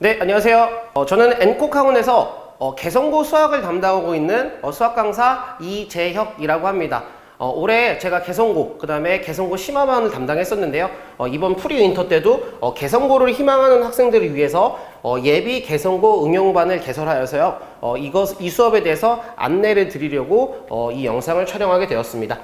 네, 안녕하세요. 저는 엔콕학원에서 개성고 수학을 담당하고 있는 수학 강사 이재혁이라고 합니다. 올해 제가 개성고, 그 다음에 개성고 심화반을 담당했었는데요. 이번 프리윈터 때도 개성고를 희망하는 학생들을 위해서 예비 개성고 응용반을 개설하여서요. 이 수업에 대해서 안내를 드리려고 이 영상을 촬영하게 되었습니다.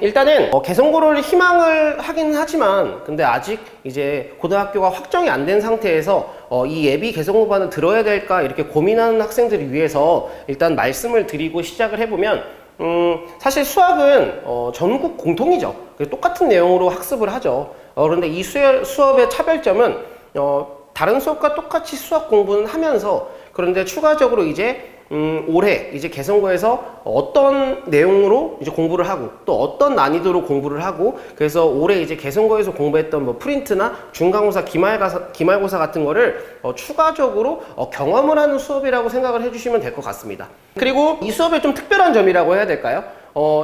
일단은 개성고를 희망을 하긴 하지만 근데 아직 이제 고등학교가 확정이 안 된 상태에서 이 예비 개성고반을 들어야 될까 이렇게 고민하는 학생들을 위해서 일단 말씀을 드리고 시작을 해보면 사실 수학은 전국 공통이죠. 똑같은 내용으로 학습을 하죠. 그런데 이 수업의 차별점은 다른 수업과 똑같이 수학 공부는 하면서 그런데 추가적으로 이제 올해 이제 개성고에서 어떤 내용으로 이제 공부를 하고 또 어떤 난이도로 공부를 하고 그래서 올해 이제 개성고에서 공부했던 뭐 프린트나 중간고사, 기말고사 같은 거를 추가적으로 경험을 하는 수업이라고 생각을 해주시면 될 것 같습니다. 그리고 이 수업의 좀 특별한 점이라고 해야 될까요?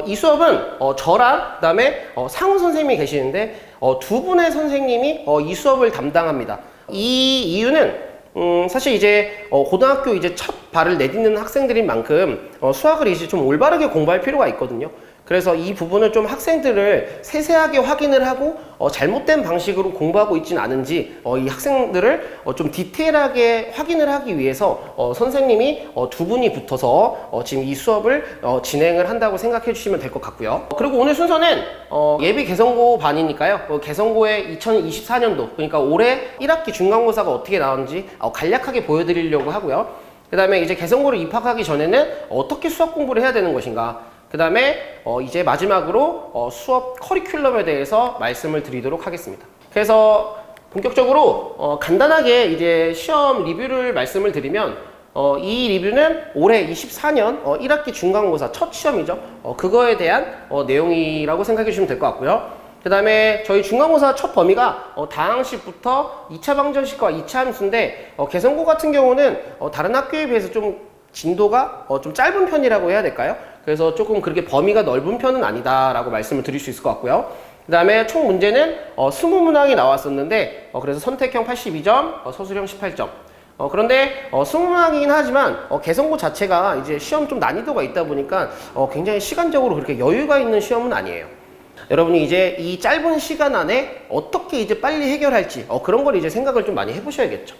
이 수업은 저랑 그다음에 상우 선생님이 계시는데 두 분의 선생님이 이 수업을 담당합니다. 이 이유는 사실 이제 고등학교 이제 첫 발을 내딛는 학생들인 만큼 수학을 이제 좀 올바르게 공부할 필요가 있거든요. 그래서 이 부분을 좀 학생들을 세세하게 확인을 하고 잘못된 방식으로 공부하고 있지는 않은지 이 학생들을 좀 디테일하게 확인을 하기 위해서 선생님이 두 분이 붙어서 지금 이 수업을 진행을 한다고 생각해 주시면 될 것 같고요. 그리고 오늘 순서는 예비 개성고 반이니까요. 개성고의 2024년도 그러니까 올해 1학기 중간고사가 어떻게 나오는지 간략하게 보여드리려고 하고요. 그 다음에 이제 개성고를 입학하기 전에는 어떻게 수학 공부를 해야 되는 것인가, 그 다음에 이제 마지막으로 수업 커리큘럼에 대해서 말씀을 드리도록 하겠습니다. 그래서 본격적으로 간단하게 이제 시험 리뷰를 말씀을 드리면 이 리뷰는 올해 24년 1학기 중간고사 첫 시험이죠. 그거에 대한 내용이라고 생각해 주시면 될 것 같고요. 그 다음에 저희 중간고사 첫 범위가 다항식부터 2차 방정식과 2차 함수인데 개성고 같은 경우는 다른 학교에 비해서 좀 진도가 좀 짧은 편이라고 해야 될까요? 그래서 조금 그렇게 범위가 넓은 편은 아니다라고 말씀을 드릴 수 있을 것 같고요. 그 다음에 총 문제는 20문항이 나왔었는데 그래서 선택형 82점, 서술형 18점. 그런데 20문항이긴 하지만 개성고 자체가 이제 시험 좀 난이도가 있다 보니까 굉장히 시간적으로 그렇게 여유가 있는 시험은 아니에요. 여러분이 이제 이 짧은 시간 안에 어떻게 이제 빨리 해결할지 그런 걸 이제 생각을 좀 많이 해보셔야겠죠.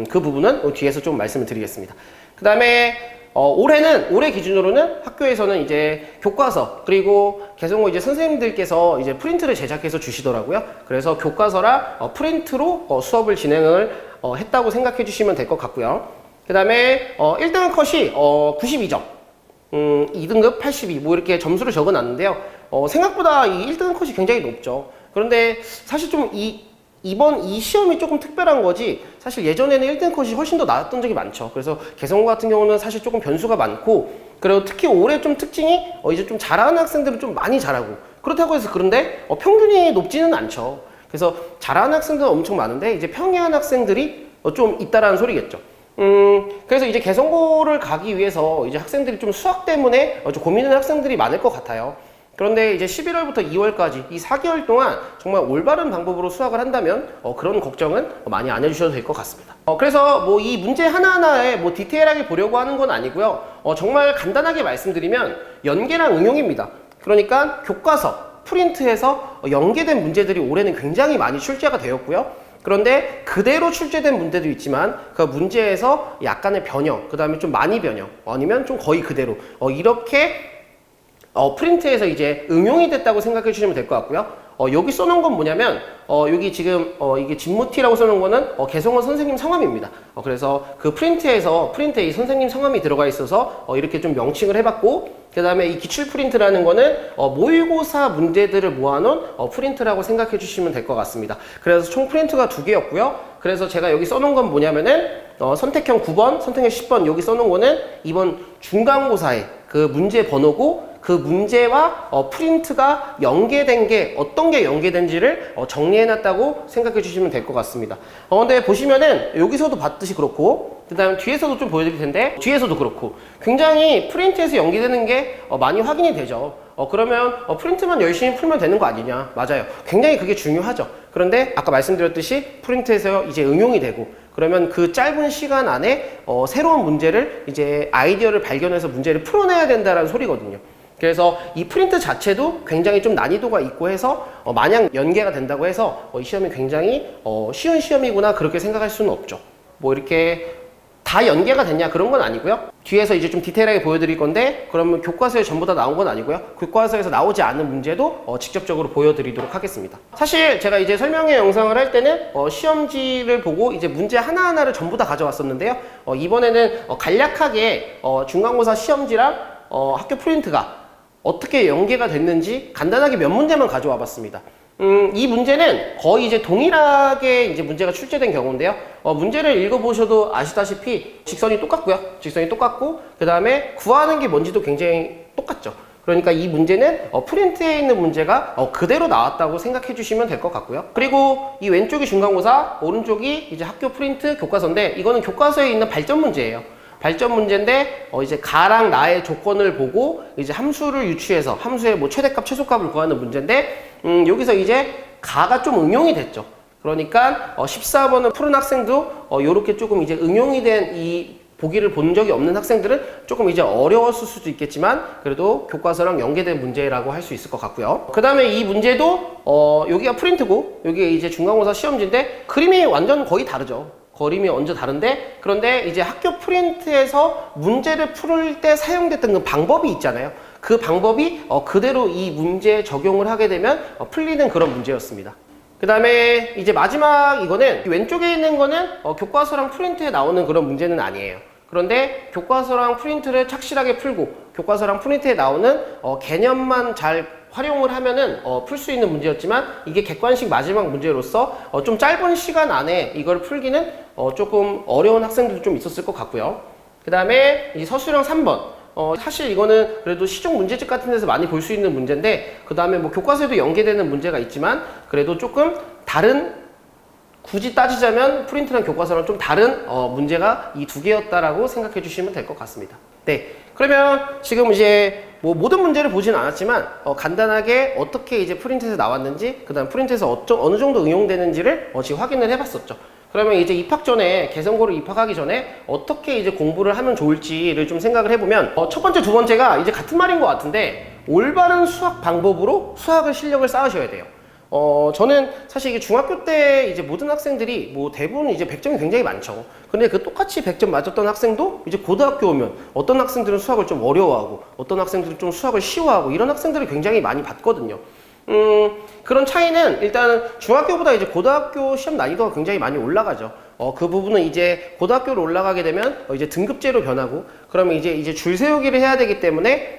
그 부분은 뒤에서 좀 말씀을 드리겠습니다. 그 다음에 올해 기준으로는 학교에서는 이제 교과서 그리고 개성고 이제 선생님들께서 이제 프린트를 제작해서 주시더라고요. 그래서 교과서랑 프린트로 수업을 진행을 했다고 생각해 주시면 될 것 같고요. 그 다음에 1등급 컷이 92점, 2등급 82, 뭐 이렇게 점수를 적어 놨는데요. 생각보다 이 1등급 컷이 굉장히 높죠. 그런데 사실 좀 이번 이 시험이 조금 특별한 거지 사실 예전에는 1등 컷이 훨씬 더 나았던 적이 많죠. 그래서 개성고 같은 경우는 사실 조금 변수가 많고 그리고 특히 올해 좀 특징이 이제 좀 잘하는 학생들은 좀 많이 잘하고 그렇다고 해서 그런데 평균이 높지는 않죠. 그래서 잘하는 학생들은 엄청 많은데 이제 평이한 학생들이 좀 있다라는 소리겠죠. 그래서 이제 개성고를 가기 위해서 이제 학생들이 좀 수학 때문에 좀 고민하는 학생들이 많을 것 같아요. 그런데 이제 11월부터 2월까지 이 4개월 동안 정말 올바른 방법으로 수학을 한다면 그런 걱정은 많이 안 해주셔도 될 것 같습니다. 그래서 뭐 이 문제 하나하나에 뭐 디테일하게 보려고 하는 건 아니고요. 정말 간단하게 말씀드리면 연계랑 응용입니다. 그러니까 교과서, 프린트에서 연계된 문제들이 올해는 굉장히 많이 출제가 되었고요. 그런데 그대로 출제된 문제도 있지만 그 문제에서 약간의 변형, 그 다음에 좀 많이 변형, 아니면 좀 거의 그대로 이렇게 프린트에서 이제 응용이 됐다고 생각해 주시면 될 것 같고요. 여기 써놓은 건 뭐냐면 여기 지금 이게 진모티라고 써놓은 거는 개성고 선생님 성함입니다. 그래서 그 프린트에 이 선생님 성함이 들어가 있어서 이렇게 좀 명칭을 해봤고 그 다음에 이 기출 프린트라는 거는 모의고사 문제들을 모아놓은 프린트라고 생각해 주시면 될 것 같습니다. 그래서 총 프린트가 2개였고요. 그래서 제가 여기 써놓은 건 뭐냐면은 선택형 9번, 선택형 10번 여기 써놓은 거는 이번 중간고사의 그 문제 번호고 그 문제와 프린트가 연계된 게 어떤 게 연계된지를 정리해놨다고 생각해 주시면 될 것 같습니다. 근데 보시면은 여기서도 봤듯이 그렇고 그 다음 뒤에서도 좀 보여드릴 텐데 뒤에서도 그렇고 굉장히 프린트에서 연계되는 게 많이 확인이 되죠. 그러면 프린트만 열심히 풀면 되는 거 아니냐. 맞아요. 굉장히 그게 중요하죠. 그런데 아까 말씀드렸듯이 프린트에서 이제 응용이 되고 그러면 그 짧은 시간 안에 새로운 문제를 이제 아이디어를 발견해서 문제를 풀어내야 된다는 소리거든요. 그래서 이 프린트 자체도 굉장히 좀 난이도가 있고 해서 마냥 연계가 된다고 해서 이 시험이 굉장히 쉬운 시험이구나 그렇게 생각할 수는 없죠. 뭐 이렇게 다 연계가 됐냐 그런 건 아니고요. 뒤에서 이제 좀 디테일하게 보여드릴 건데 그러면 교과서에 전부 다 나온 건 아니고요. 교과서에서 나오지 않는 문제도 직접적으로 보여드리도록 하겠습니다. 사실 제가 이제 설명회 영상을 할 때는 시험지를 보고 이제 문제 하나하나를 전부 다 가져왔었는데요. 이번에는 간략하게 중간고사 시험지랑 학교 프린트가 어떻게 연계가 됐는지 간단하게 몇 문제만 가져와 봤습니다. 이 문제는 거의 이제 동일하게 이제 문제가 출제된 경우인데요. 문제를 읽어보셔도 아시다시피 직선이 똑같고요. 직선이 똑같고, 그 다음에 구하는 게 뭔지도 굉장히 똑같죠. 그러니까 이 문제는 프린트에 있는 문제가 그대로 나왔다고 생각해 주시면 될 것 같고요. 그리고 이 왼쪽이 중간고사, 오른쪽이 이제 학교 프린트 교과서인데 이거는 교과서에 있는 발전 문제예요. 발전 문제인데 이제 가랑 나의 조건을 보고 이제 함수를 유추해서 함수의 뭐 최대값, 최소값을 구하는 문제인데 여기서 이제 가가 좀 응용이 됐죠. 그러니까 14번을 푸른 학생도 요렇게 조금 이제 응용이 된 이 보기를 본 적이 없는 학생들은 조금 이제 어려웠을 수도 있겠지만 그래도 교과서랑 연계된 문제라고 할 수 있을 것 같고요. 그 다음에 이 문제도 여기가 프린트고 여기가 이제 중간고사 시험지인데 그림이 완전 거의 다르죠. 그림이 완전 다른데 그런데 이제 학교 프린트에서 문제를 풀 때 사용됐던 그 방법이 있잖아요. 그 방법이 그대로 이 문제에 적용을 하게 되면 풀리는 그런 문제였습니다. 그 다음에 이제 마지막 이거는 왼쪽에 있는 거는 교과서랑 프린트에 나오는 그런 문제는 아니에요. 그런데 교과서랑 프린트를 착실하게 풀고 교과서랑 프린트에 나오는 개념만 잘 활용을 하면은 풀 수 있는 문제였지만 이게 객관식 마지막 문제로서 좀 짧은 시간 안에 이걸 풀기는 조금 어려운 학생들도 좀 있었을 것 같고요. 그 다음에 이 서술형 3번 사실 이거는 그래도 시중 문제집 같은 데서 많이 볼 수 있는 문제인데 그 다음에 뭐 교과서에도 연계되는 문제가 있지만 그래도 조금 다른 굳이 따지자면 프린트랑 교과서랑 좀 다른 문제가 이 두 개였다라고 생각해 주시면 될 것 같습니다. 네, 그러면 지금 이제 뭐 모든 문제를 보지는 않았지만 간단하게 어떻게 이제 프린트에서 나왔는지 그 다음 프린트에서 어느 정도 응용되는지를 지금 확인을 해봤었죠. 그러면 이제 입학 전에 개성고를 입학하기 전에 어떻게 이제 공부를 하면 좋을지를 좀 생각을 해보면 첫 번째, 두 번째가 이제 같은 말인 것 같은데 올바른 수학 방법으로 수학을 실력을 쌓으셔야 돼요. 저는 사실 이게 중학교 때 이제 모든 학생들이 뭐 대부분 이제 100점이 굉장히 많죠. 근데 그 똑같이 100점 맞았던 학생도 이제 고등학교 오면 어떤 학생들은 수학을 좀 어려워하고 어떤 학생들은 좀 수학을 쉬워하고 이런 학생들을 굉장히 많이 봤거든요. 그런 차이는 일단 중학교보다 이제 고등학교 시험 난이도가 굉장히 많이 올라가죠. 그 부분은 이제 고등학교로 올라가게 되면 이제 등급제로 변하고 그러면 이제 줄 세우기를 해야 되기 때문에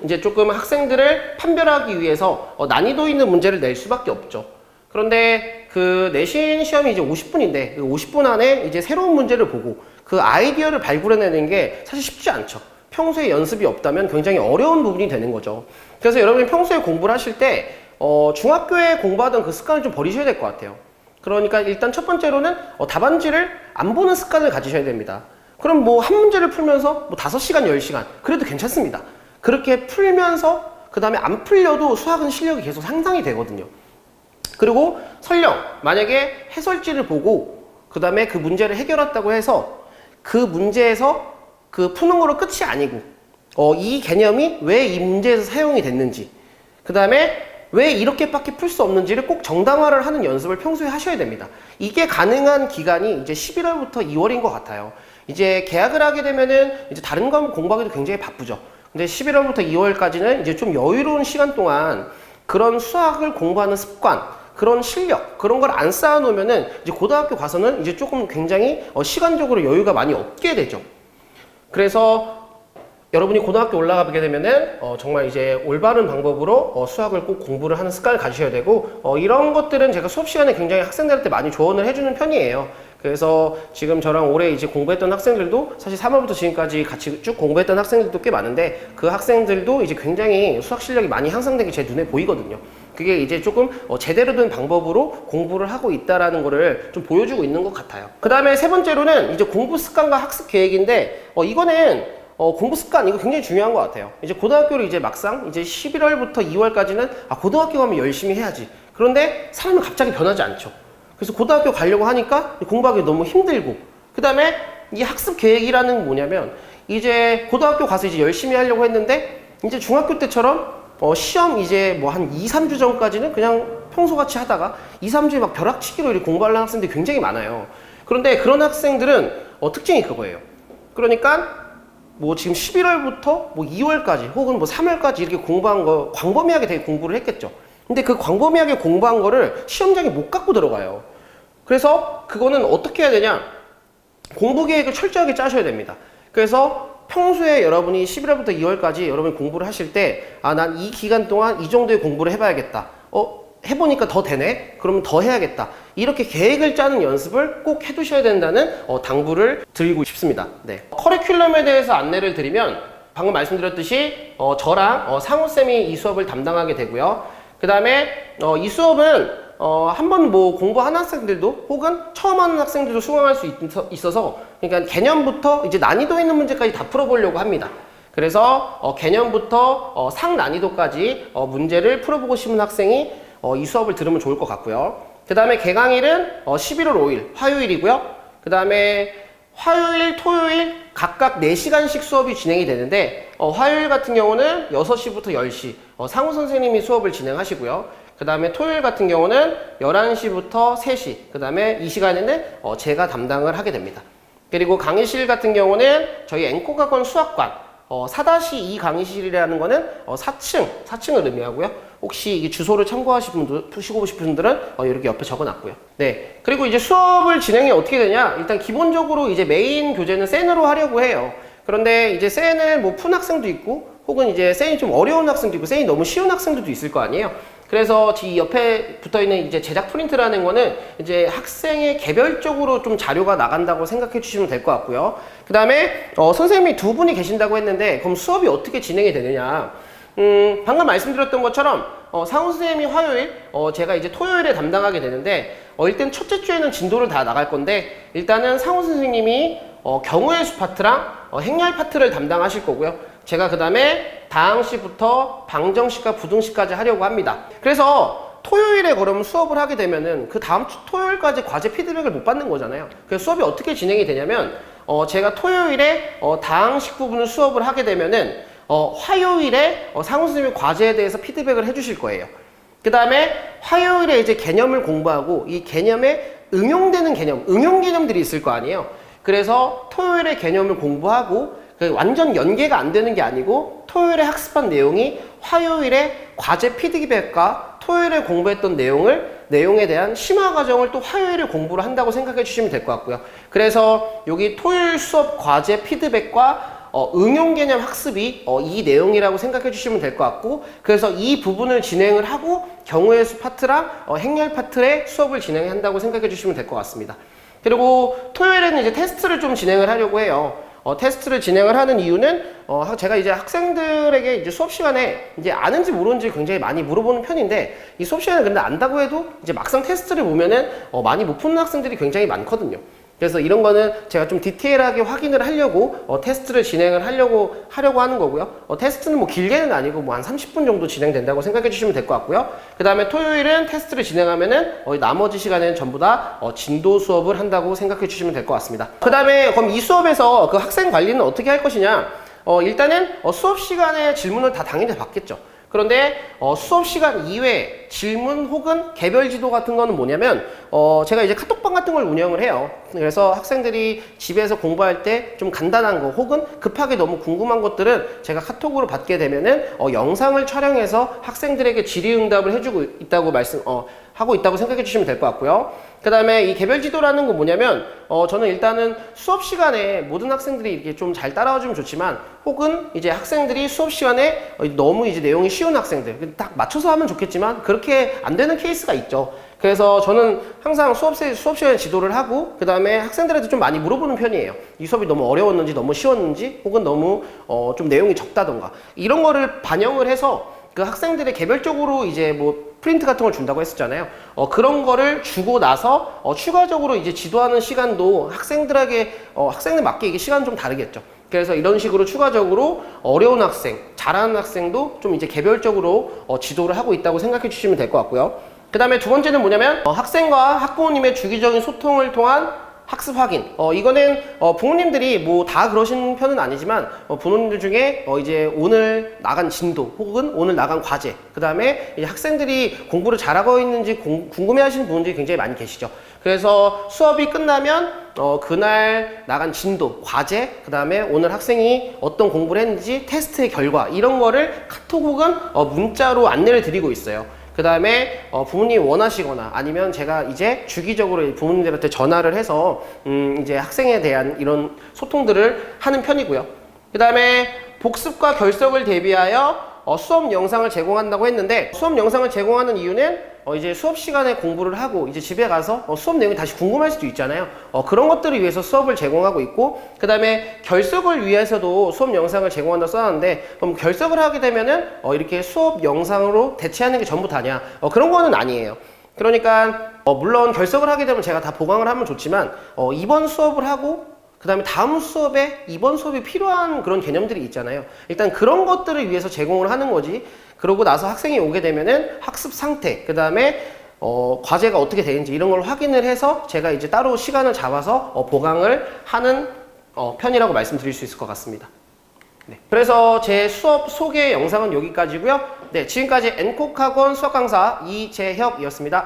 이제 조금 학생들을 판별하기 위해서 난이도 있는 문제를 낼 수밖에 없죠. 그런데 그 내신 시험이 이제 50분인데 그 50분 안에 이제 새로운 문제를 보고 그 아이디어를 발굴해내는 게 사실 쉽지 않죠. 평소에 연습이 없다면 굉장히 어려운 부분이 되는 거죠. 그래서 여러분이 평소에 공부를 하실 때 중학교에 공부하던 그 습관을 좀 버리셔야 될 것 같아요. 그러니까 일단 첫 번째로는 답안지를 안 보는 습관을 가지셔야 됩니다. 그럼 뭐 한 문제를 풀면서 뭐 5시간, 10시간 그래도 괜찮습니다. 그렇게 풀면서 그 다음에 안 풀려도 수학은 실력이 계속 향상이 되거든요. 그리고 설령 만약에 해설지를 보고 그 다음에 그 문제를 해결했다고 해서 그 문제에서 그 푸는 거로 끝이 아니고 이 개념이 왜 이 문제에서 사용이 됐는지 그 다음에 왜 이렇게밖에 풀 수 없는지를 꼭 정당화를 하는 연습을 평소에 하셔야 됩니다. 이게 가능한 기간이 이제 11월부터 2월인 것 같아요. 이제 개학을 하게 되면은 이제 다른 과목 공부하기도 굉장히 바쁘죠. 근데 11월부터 2월까지는 이제 좀 여유로운 시간 동안 그런 수학을 공부하는 습관, 그런 실력, 그런 걸 안 쌓아놓으면은 이제 고등학교 가서는 이제 조금 굉장히 시간적으로 여유가 많이 없게 되죠. 그래서 여러분이 고등학교 올라가게 되면은 정말 이제 올바른 방법으로 수학을 꼭 공부를 하는 습관을 가지셔야 되고 이런 것들은 제가 수업 시간에 굉장히 학생들한테 많이 조언을 해주는 편이에요. 그래서 지금 저랑 올해 이제 공부했던 학생들도 사실 3월부터 지금까지 같이 쭉 공부했던 학생들도 꽤 많은데 그 학생들도 이제 굉장히 수학 실력이 많이 향상된 게 제 눈에 보이거든요. 그게 이제 조금 제대로 된 방법으로 공부를 하고 있다라는 거를 좀 보여주고 있는 것 같아요. 그 다음에 세 번째로는 이제 공부 습관과 학습 계획인데 이거는 공부 습관 이거 굉장히 중요한 것 같아요. 이제 고등학교를 이제 막상 이제 11월부터 2월까지는 고등학교 가면 열심히 해야지. 그런데 사람은 갑자기 변하지 않죠. 그래서 고등학교 가려고 하니까 공부하기 너무 힘들고, 그 다음에 이 학습 계획이라는 건 뭐냐면 이제 고등학교 가서 이제 열심히 하려고 했는데 이제 중학교 때처럼 시험 이제 뭐 한 2, 3주 전까지는 그냥 평소같이 하다가 2, 3주에 막 벼락치기로 이렇게 공부하는 학생들이 굉장히 많아요. 그런데 그런 학생들은 특징이 그거예요. 그러니까 뭐 지금 11월부터 뭐 2월까지 혹은 뭐 3월까지 이렇게 공부한 거 광범위하게 되게 공부를 했겠죠. 근데 그 광범위하게 공부한 거를 시험장에 못 갖고 들어가요. 그래서 그거는 어떻게 해야 되냐? 공부 계획을 철저하게 짜셔야 됩니다. 그래서 평소에 여러분이 11월부터 2월까지 여러분이 공부를 하실 때, 난 이 기간 동안 이 정도의 공부를 해봐야겠다. 해보니까 더 되네? 그러면 더 해야겠다. 이렇게 계획을 짜는 연습을 꼭 해두셔야 된다는 당부를 드리고 싶습니다. 네. 커리큘럼에 대해서 안내를 드리면 방금 말씀드렸듯이 저랑 상우쌤이 이 수업을 담당하게 되고요. 그 다음에 이 수업은 한번 뭐 공부하는 학생들도 혹은 처음 하는 학생들도 수강할 수 있어서, 그러니까 개념부터 이제 난이도 있는 문제까지 다 풀어보려고 합니다. 그래서 개념부터 상난이도까지 문제를 풀어보고 싶은 학생이 이 수업을 들으면 좋을 것 같고요. 그 다음에 개강일은 11월 5일 화요일이고요. 그 다음에 화요일, 토요일 각각 4시간씩 수업이 진행이 되는데 화요일 같은 경우는 6시부터 10시 상우 선생님이 수업을 진행하시고요. 그 다음에 토요일 같은 경우는 11시부터 3시, 그 다음에 이 시간에는 제가 담당을 하게 됩니다. 그리고 강의실 같은 경우는 저희 앵코학원 수학관 4-2 강의실이라는 거는 4층을 의미하고요. 혹시 이게 주소를 참고하시고 싶은 분들은 이렇게 옆에 적어놨고요. 네. 그리고 이제 수업을 진행이 어떻게 되냐? 일단 기본적으로 이제 메인 교재는 센으로 하려고 해요. 그런데 이제 센을 뭐 푼 학생도 있고, 혹은 이제 센이 좀 어려운 학생도 있고, 센이 너무 쉬운 학생들도 있을 거 아니에요? 그래서 이 옆에 붙어 있는 이제 제작 프린트라는 거는 이제 학생의 개별적으로 좀 자료가 나간다고 생각해 주시면 될 것 같고요. 그 다음에 선생님이 2분이 계신다고 했는데, 그럼 수업이 어떻게 진행이 되느냐? 방금 말씀드렸던 것처럼 상우 선생님이 화요일, 제가 이제 토요일에 담당하게 되는데, 일단 첫째 주에는 진도를 다 나갈 건데, 일단은 상우 선생님이 경우의 수 파트랑 행렬 파트를 담당하실 거고요. 제가 그 다음에 다항식부터 방정식과 부등식까지 하려고 합니다. 그래서 토요일에 그러면 수업을 하게 되면은 그 다음 주 토요일까지 과제 피드백을 못 받는 거잖아요. 그래서 수업이 어떻게 진행이 되냐면 제가 토요일에 다항식 부분을 수업을 하게 되면은 화요일에 상우 선생님이 과제에 대해서 피드백을 해주실 거예요. 그 다음에 화요일에 이제 개념을 공부하고 이 개념에 응용되는 개념, 응용 개념들이 있을 거 아니에요. 그래서 토요일에 개념을 공부하고 완전 연계가 안 되는 게 아니고 토요일에 학습한 내용이 화요일에 과제 피드백과 토요일에 공부했던 내용에 대한 심화 과정을 또 화요일에 공부를 한다고 생각해 주시면 될 것 같고요. 그래서 여기 토요일 수업 과제 피드백과 응용 개념 학습이 이 내용이라고 생각해 주시면 될 것 같고, 그래서 이 부분을 진행을 하고 경우의 수 파트랑 행렬 파트의 수업을 진행한다고 생각해 주시면 될 것 같습니다. 그리고 토요일에는 이제 테스트를 좀 진행을 하려고 해요. 테스트를 진행을 하는 이유는 제가 이제 학생들에게 이제 수업 시간에 이제 아는지 모르는지 굉장히 많이 물어보는 편인데, 이 수업 시간에 근데 안다고 해도 이제 막상 테스트를 보면은 많이 못 푸는 학생들이 굉장히 많거든요. 그래서 이런 거는 제가 좀 디테일하게 확인을 하려고 테스트를 진행을 하려고 하는 거고요. 테스트는 뭐 길게는 아니고 뭐 한 30분 정도 진행된다고 생각해 주시면 될 것 같고요. 그 다음에 토요일은 테스트를 진행하면은 나머지 시간에는 전부 다 진도 수업을 한다고 생각해 주시면 될 것 같습니다. 그 다음에 그럼 이 수업에서 그 학생 관리는 어떻게 할 것이냐? 일단은 수업 시간에 질문을 다 당연히 받겠죠. 그런데 수업 시간 이외에 질문 혹은 개별 지도 같은 거는 뭐냐면 제가 이제 카톡방 같은 걸 운영을 해요. 그래서 학생들이 집에서 공부할 때 좀 간단한 거 혹은 급하게 너무 궁금한 것들은 제가 카톡으로 받게 되면은 영상을 촬영해서 학생들에게 질의응답을 해주고 있다고 하고 있다고 생각해 주시면 될 것 같고요. 그 다음에 이 개별 지도라는 건 뭐냐면 저는 일단은 수업 시간에 모든 학생들이 이렇게 좀 잘 따라와 주면 좋지만, 혹은 이제 학생들이 수업 시간에 너무 이제 내용이 쉬운 학생들 딱 맞춰서 하면 좋겠지만 그렇게 안 되는 케이스가 있죠. 그래서 저는 항상 수업 시간에 지도를 하고, 그 다음에 학생들한테 좀 많이 물어보는 편이에요. 이 수업이 너무 어려웠는지 너무 쉬웠는지, 혹은 너무 좀 내용이 적다던가 이런 거를 반영을 해서 그 학생들의 개별적으로 이제 뭐 프린트 같은 걸 준다고 했었잖아요. 그런 거를 주고 나서 추가적으로 이제 지도하는 시간도 학생들 맞게 이게 시간은 좀 다르겠죠. 그래서 이런 식으로 추가적으로 어려운 학생, 잘하는 학생도 좀 이제 개별적으로 지도를 하고 있다고 생각해 주시면 될 것 같고요. 그 다음에 두 번째는 뭐냐면 학생과 학부모님의 주기적인 소통을 통한 학습 확인. 이거는 부모님들이 뭐 다 그러신 편은 아니지만 부모님들 중에 이제 오늘 나간 진도 혹은 오늘 나간 과제, 그 다음에 이제 학생들이 공부를 잘하고 있는지 궁금해하시는 분들이 굉장히 많이 계시죠. 그래서 수업이 끝나면 그날 나간 진도, 과제, 그 다음에 오늘 학생이 어떤 공부를 했는지 테스트의 결과, 이런 거를 카톡 혹은 문자로 안내를 드리고 있어요. 그 다음에 부모님이 원하시거나 아니면 제가 이제 주기적으로 부모님들한테 전화를 해서 이제 학생에 대한 이런 소통들을 하는 편이고요. 그 다음에 복습과 결석을 대비하여 수업 영상을 제공한다고 했는데, 수업 영상을 제공하는 이유는 이제 수업 시간에 공부를 하고 이제 집에 가서 수업 내용이 다시 궁금할 수도 있잖아요. 그런 것들을 위해서 수업을 제공하고 있고, 그 다음에 결석을 위해서도 수업 영상을 제공한다고 써놨는데, 그럼 결석을 하게 되면은 이렇게 수업 영상으로 대체하는 게 전부 다냐? 그런 거는 아니에요. 그러니까 물론 결석을 하게 되면 제가 다 보강을 하면 좋지만 이번 수업을 하고 그 다음에 다음 수업에 이번 수업이 필요한 그런 개념들이 있잖아요. 일단 그런 것들을 위해서 제공을 하는 거지, 그러고 나서 학생이 오게 되면은 학습 상태, 그 다음에 과제가 어떻게 되는지 이런 걸 확인을 해서 제가 이제 따로 시간을 잡아서 보강을 하는 편이라고 말씀드릴 수 있을 것 같습니다. 네. 그래서 제 수업 소개 영상은 여기까지고요. 네, 지금까지 N콕학원 수학강사 이재혁이었습니다.